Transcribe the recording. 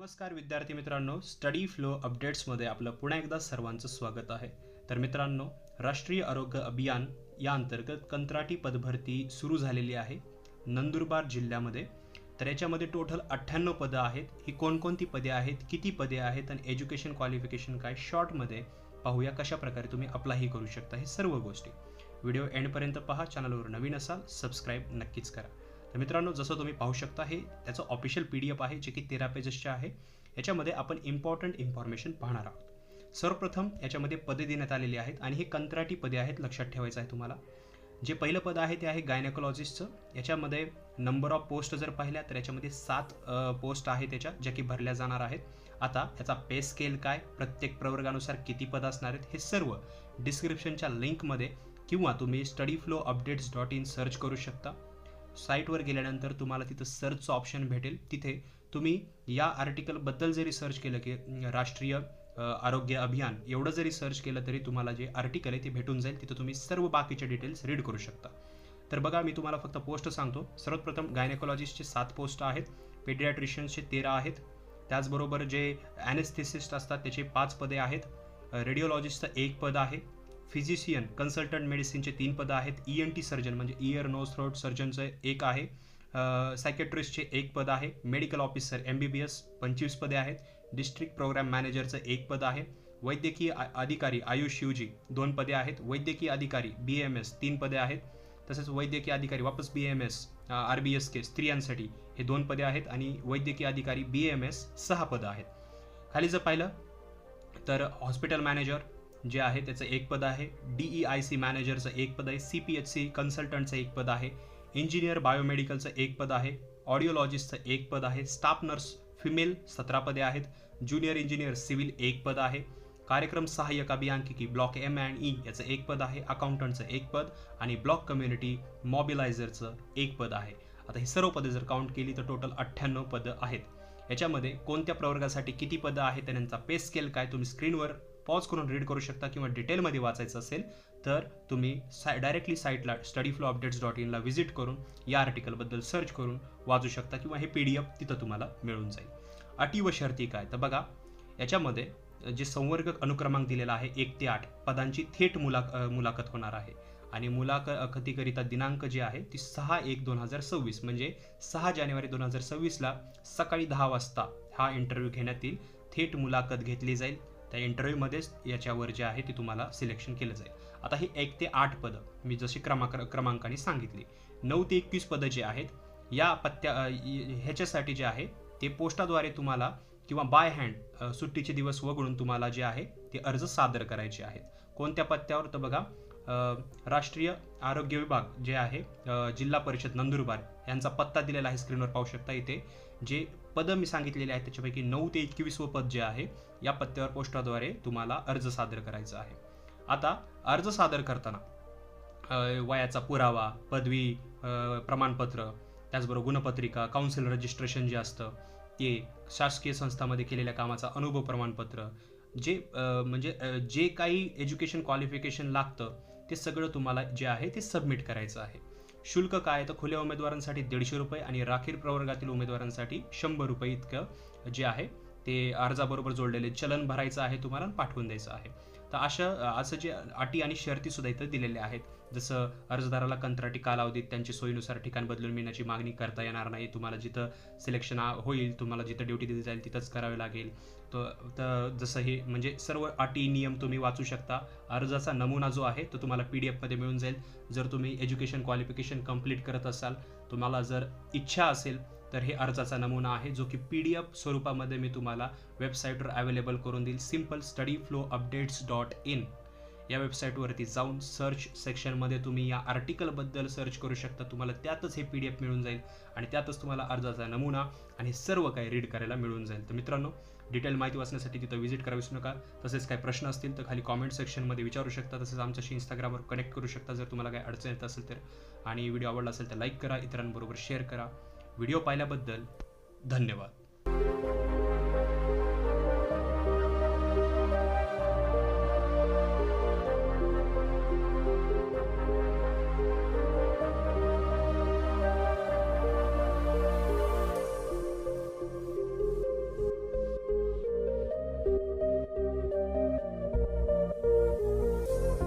नमस्कार विद्यार्थी मित्रांनो, स्टडी फ्लो अपडेट्समध्ये आपलं पुन्हा एकदा सर्वांचं स्वागत आहे. तर मित्रांनो, राष्ट्रीय आरोग्य अभियान या अंतर्गत कंत्राटी पदभरती सुरू झालेली आहे नंदुरबार जिल्ह्यामध्ये. तर याच्यामध्ये टोटल 98 पदं आहेत. ही कोणकोणती पदे आहेत, किती पदे आहेत आणि एज्युकेशन क्वालिफिकेशन काय, शॉर्टमध्ये पाहूया कशा प्रकारे तुम्ही अप्लायही करू शकता. हे सर्व गोष्टी व्हिडिओ एंडपर्यंत पहा. चॅनलवर नवीन असाल सबस्क्राईब नक्कीच करा. तर मित्रांनो, जसं तुम्ही पाहू शकता हे त्याचं ऑफिशियल PDF आहे जे की 13 पेजेसचे आहे. याच्यामध्ये आपण इम्पॉर्टंट इन्फॉर्मेशन पाहणार आहोत. सर्वप्रथम याच्यामध्ये पदे देण्यात आलेली आहेत आणि हे कंत्राटी पदे आहेत, लक्षात ठेवायचं आहे तुम्हाला. जे पहिलं पद आहे ते आहे गायनेकोलॉजिस्टचं. याच्यामध्ये नंबर ऑफ पोस्ट जर पाहिल्या तर याच्यामध्ये 7 पोस्ट आहे त्याच्या ज्या की भरल्या जाणार आहेत. आता याचा पे स्केल काय, प्रत्येक प्रवर्गानुसार किती पद असणार आहेत, हे सर्व डिस्क्रिप्शनच्या लिंकमध्ये किंवा तुम्ही studyflowupdates.in सर्च करू शकता. साईटवर गेल्यानंतर तुम्हाला तिथं सर्चचं ऑप्शन भेटेल. तिथे तुम्ही या आर्टिकलबद्दल जरी सर्च केलं की राष्ट्रीय आरोग्य अभियान एवढं जरी सर्च केलं तरी तुम्हाला जे आर्टिकल आहे ते भेटून जाईल. तिथं तुम्ही सर्व बाकीचे डिटेल्स रीड करू शकता. तर बघा, मी तुम्हाला फक्त पोस्ट सांगतो. सर्वप्रथम गायनेकोलॉजिस्टचे 7 पोस्ट आहेत, पेडियाट्रिशियन्सचे 13 आहेत, त्याचबरोबर जे ॲनेस्थेसिस्ट असतात त्याचे 5 पदे आहेत, रेडिओलॉजिस्टचं 1 पद आहे, फिजिशियन कन्सल्टंट मेडिसिनचे 3 पदं आहेत, ENT सर्जन म्हणजे इयर नोज थ्रोट सर्जनचं 1 आहे, सायकेट्रिस्टचे 1 पद आहे, मेडिकल ऑफिसर MBBS 25 पदे आहेत, डिस्ट्रिक्ट प्रोग्राम मॅनेजरचं 1 पद आहे, वैद्यकीय अधिकारी आयुष UG 2 पदे आहेत, वैद्यकीय अधिकारी BAMS 3 पदे आहेत, तसेच वैद्यकीय अधिकारी वापस BAMS RBSK स्त्रियांसाठी हे 2 पदे आहेत आणि वैद्यकीय अधिकारी BAMS 6 पदं आहेत. खाली जर पाहिलं तर हॉस्पिटल मॅनेजर जे आहे त्याचं 1 पद आहे, DEIC मॅनेजरचं 1 पद आहे, CPHC कन्सल्टंटचं 1 पद आहे, इंजिनियर बायोमेडिकलचं 1 पद आहे, ऑडिओलॉजिस्टचं 1 पद आहे, स्टाफ नर्स फिमेल 17 पदे आहेत, ज्युनियर इंजिनियर सिव्हिल 1 पद आहे, कार्यक्रम सहाय्यक अभियांत्रिकी ब्लॉक M&E याचं 1 पद आहे, अकाउंटंटचं 1 पद आणि ब्लॉक कम्युनिटी मॉबिलायझरचं 1 पद आहे. आता ही सर्व पदे जर काउंट केली तर टोटल 98 पदं आहेत. याच्यामध्ये कोणत्या प्रवर्गासाठी किती पदं आहेत आणि त्यांचा पे स्केल काय तुम्ही स्क्रीनवर पॉज करून रीड करू शकता किंवा डिटेलमध्ये वाचायचं असेल तर तुम्ही डायरेक्टली साईटला studyflowupdates.in ला व्हिजिट करून या आर्टिकलबद्दल सर्च करून वाचू शकता किंवा हे PDF तिथं तुम्हाला मिळून जाईल. अटी व शर्ती काय, तर बघा याच्यामध्ये जे संवर्ग अनुक्रमांक दिलेला आहे 1 ते 8 पदांची थेट मुलाखत होणार आहे आणि मुलाखतीकरिता दिनांक जे आहे ती 6/1/2026 म्हणजे 6 जानेवारी 2026ला सकाळी 10 वाजता हा इंटरव्ह्यू घेण्यात येईल. थेट मुलाखत घेतली जाईल. त्या इंटरव्ह्यूमध्येच याच्यावर जे आहे ते तुम्हाला सिलेक्शन केलं जाईल. आता ही 1 ते 8 पदं मी जशी क्रमांकाने सांगितली. 9 ते 21 पदं जे आहेत या ह्याच्यासाठी जे आहे ते पोस्टाद्वारे तुम्हाला किंवा बाय हँड सुट्टीचे दिवस वगळून तुम्हाला जे आहे ते अर्ज सादर करायचे आहेत. कोणत्या पत्त्यावर, तर बघा राष्ट्रीय आरोग्य विभाग जे आहे जिल्हा परिषद नंदुरबार यांचा पत्ता दिलेला आहे, स्क्रीनवर पाहू शकता. इथे जे पदं मी सांगितलेले आहेत त्याच्यापैकी 9 ते 21 पद जे आहे या पत्त्यावर पोस्टाद्वारे तुम्हाला अर्ज सादर करायचा आहे. आता अर्ज सादर करताना वयाचा पुरावा, पदवी प्रमाणपत्र, त्याचबरोबर गुणपत्रिका, काउन्सिल रजिस्ट्रेशन जे असतं ते, शासकीय संस्थांमध्ये केलेल्या कामाचा अनुभव प्रमाणपत्र, जे काही एज्युकेशन क्वालिफिकेशन लागतं ते सगळं तुम्हाला जे आहे ते सबमिट करायचं आहे. शुल्क काय, तर खुल्या उमेदवारांसाठी 150 रुपये आणि राखीव प्रवर्गातील उमेदवारांसाठी 100 रुपये इतकं जे आहे ते अर्जाबरोबर जोडलेले चलन भरायचं आहे तुम्हाला पाठवून द्यायचं आहे. तर असं जे अटी आणि शर्ती सुद्धा इथं दिलेल्या आहेत. जसं अर्जदाराला कंत्राटी कालावधीत त्यांची सोयीनुसार ठिकाण बदलून मिळण्याची मागणी करता येणार नाही. तुम्हाला जिथं सिलेक्शन होईल, तुम्हाला जिथं ड्युटी दिली जाईल तिथंच करावे लागेल. तर जसं हे म्हणजे सर्व अटी नियम तुम्ही वाचू शकता. अर्जाचा नमुना जो आहे तो तुम्हाला PDF मध्ये मिळून जाईल. जर तुम्ही एज्युकेशन क्वालिफिकेशन कंप्लीट करत असाल, तुम्हाला जर इच्छा असेल तर हे अर्जाचा नमुना आहे जो की PDF स्वरूपामध्ये मी तुम्हाला वेबसाईटवर अवेलेबल करून देईल. सिम्पल studyflowupdates.in या वेबसाईटवरती जाऊन सर्च सेक्शनमध्ये तुम्ही या आर्टिकलबद्दल सर्च करू शकता. तुम्हाला त्यातच हे PDF मिळून जाईल आणि त्यातच तुम्हाला अर्जाचा नमुना आणि सर्व काही रीड करायला मिळून जाईल. तर मित्रांनो, डिटेल माहिती वाचण्यासाठी तिथं व्हिजिट करा विसरू नका. तसेच काही प्रश्न असतील तर खाली कॉमेंट सेक्शनमध्ये विचारू शकता. तसेच आमच्याशी इंस्टाग्रामवर कनेक्ट करू शकता जर तुम्हाला काही अडचण येत असेल तर. आणि व्हिडिओ आवडला असेल तर लाईक करा, इतरांबरोबर शेअर करा. व्हिडिओ पाहिल्याबद्दल धन्यवाद.